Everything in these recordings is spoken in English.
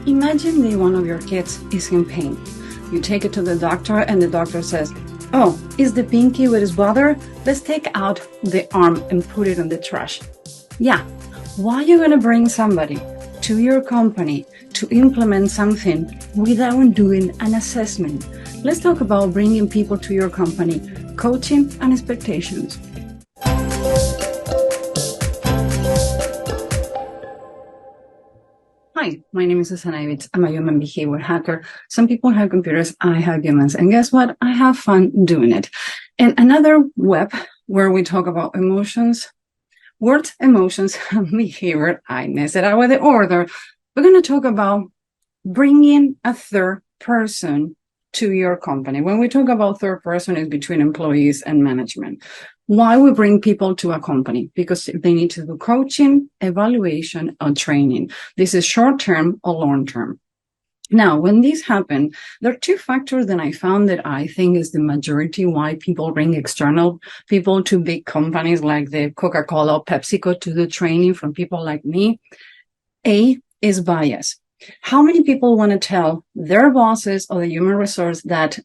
Imagine that one of your kids is in pain. You take it to the doctor and the doctor says, "Oh, is the pinky with his brother? Let's take out the arm and put it in the trash." Yeah, why are you going to bring somebody to your company to implement something without doing an assessment? Let's talk about bringing people to your company, coaching and expectations. Hi, my name is Ibitz. I'm a human behavior hacker. Some people have computers, I have humans. And guess what? I have fun doing it. And another web where we talk about emotions, words, emotions, and behavior. I messed it out with the order. We're going to talk about bringing a third person to your company. When we talk about third person, it's between employees and management. Why we bring people to a company? Because they need to do coaching, evaluation, or training. This is short-term or long-term. Now, when these happen, there are two factors that I found that I think is the majority why people bring external people to big companies like the Coca-Cola or PepsiCo to do training from people like me. A is bias. How many people want to tell their bosses or the human resource that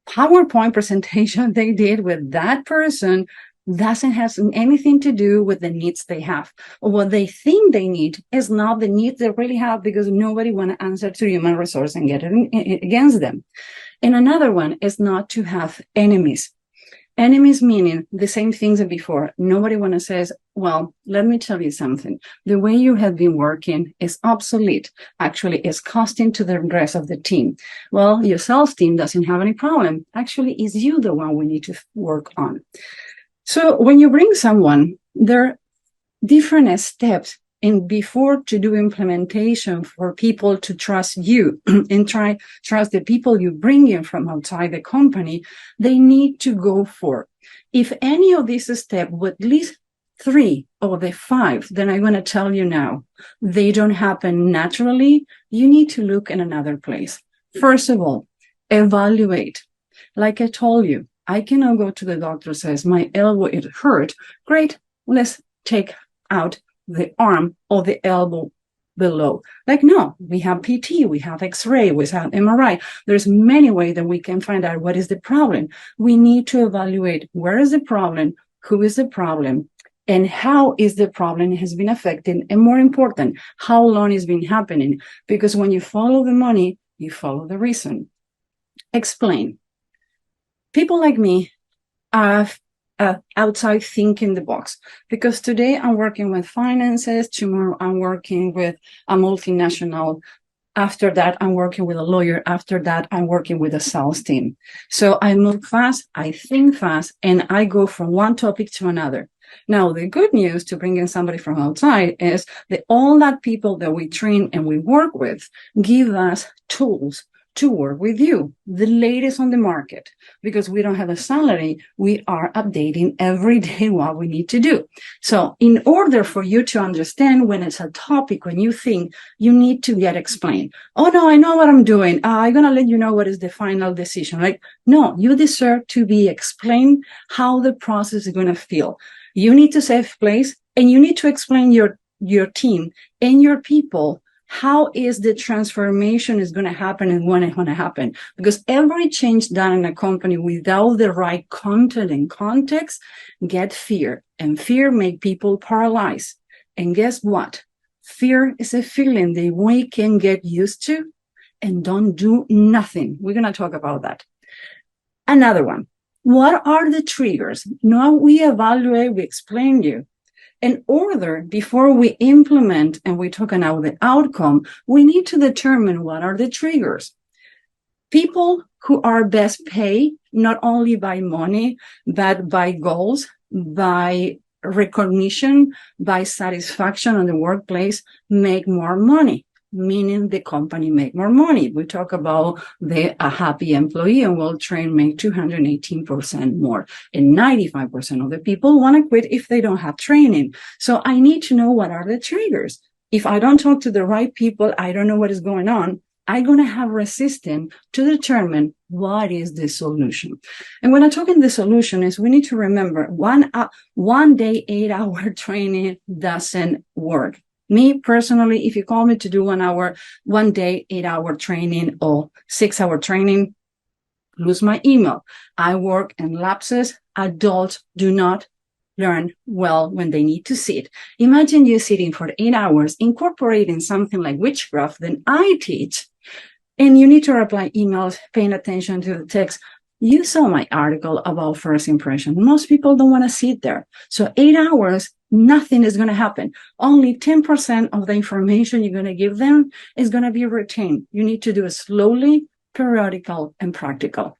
PowerPoint presentation they did with that person doesn't have anything to do with the needs they have, or what they think they need is not the needs they really have, because nobody want to answer to human resource and get it against them. And another one is not to have enemies. Enemies meaning the same things as before. Nobody want to say, well, let me tell you something. The way you have been working is obsolete. Actually, it's costing to the rest of the team. Well, your sales team doesn't have any problem. Actually, it's you the one we need to work on. So when you bring someone, there are different steps in before to do implementation for people to trust you and trust the people you bring in from outside the company. They need to go for. If any of these steps, with at least 3 of the 5, then I'm going to tell you now, they don't happen naturally. You need to look in another place. First of all, evaluate. Like I told you, I cannot go to the doctor and says, my elbow, it hurt. Great. Let's take out the arm or the elbow below. Like, no, we have PT, we have X-ray, we have MRI. There's many ways that we can find out what is the problem. We need to evaluate where is the problem, who is the problem, and how is the problem has been affecting, and more important, how long it's been happening. Because when you follow the money, you follow the reason. Explain. People like me are outside thinking the box, because today I'm working with finances, tomorrow I'm working with a multinational, after that I'm working with a lawyer, after that I'm working with a sales team. So I move fast, I think fast, and I go from one topic to another. Now, the good news to bring in somebody from outside is that all that people that we train and we work with give us tools to work with you, the latest on the market, because we don't have a salary. We are updating every day what we need to do. So in order for you to understand when it's a topic, when you think you need to get explained, oh no, I know what I'm doing. I'm going to let you know what is the final decision. Like, no, you deserve to be explained how the process is going to feel. You need to save place, and you need to explain your team and your people how is the transformation is going to happen and when it's going to happen. Because every change done in a company without the right content and context get fear, and fear make people paralyzed. And guess what? Fear is a feeling that we can get used to and don't do nothing. We're going to talk about that. Another one. What are the triggers? Now we evaluate, we explain you. In order, before we implement and we talk about the outcome, we need to determine what are the triggers. People who are best paid, not only by money, but by goals, by recognition, by satisfaction in the workplace, make more money, meaning the company make more money. We talk about a happy employee and well-trained make 218% more. And 95% of the people want to quit if they don't have training. So I need to know what are the triggers. If I don't talk to the right people, I don't know what is going on. I'm going to have resistance to determine what is the solution. And when I talk in the solution is we need to remember one day, 8-hour training doesn't work. Me personally, if you call me to do 1 hour, 1 day, 8-hour training or 6-hour training, lose my email. I work in lapses. Adults do not learn well when they need to sit. Imagine you sitting for 8 hours, incorporating something like witchcraft that I teach, and you need to reply emails, paying attention to the text. You saw my article about first impression. Most people don't want to sit there. So 8 hours, nothing is going to happen. Only 10% of the information you're going to give them is going to be retained. You need to do it slowly, periodical, and practical.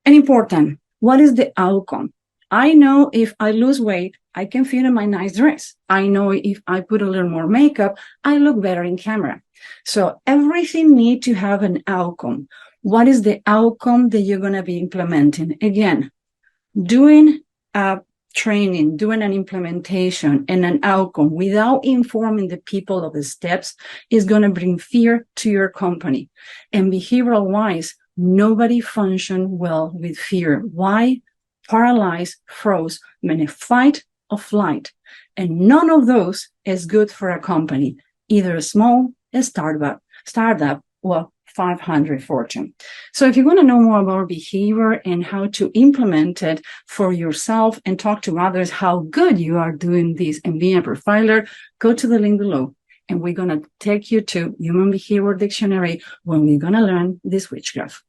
And important, what is the outcome? I know if I lose weight, I can fit in my nice dress. I know if I put a little more makeup, I look better in camera. So everything needs to have an outcome. What is the outcome that you're going to be implementing? Again, doing a training, doing an implementation and an outcome without informing the people of the steps is going to bring fear to your company. And behavioral wise, nobody functions well with fear. Why? Paralyzed, froze, meaning fight or flight. And none of those is good for a company, either a small, a startup, or 500 Fortune. So if you want to know more about behavior and how to implement it for yourself and talk to others how good you are doing this and being a profiler, go to the link below. And we're going to take you to Human Behavior Dictionary when we're going to learn this witchcraft.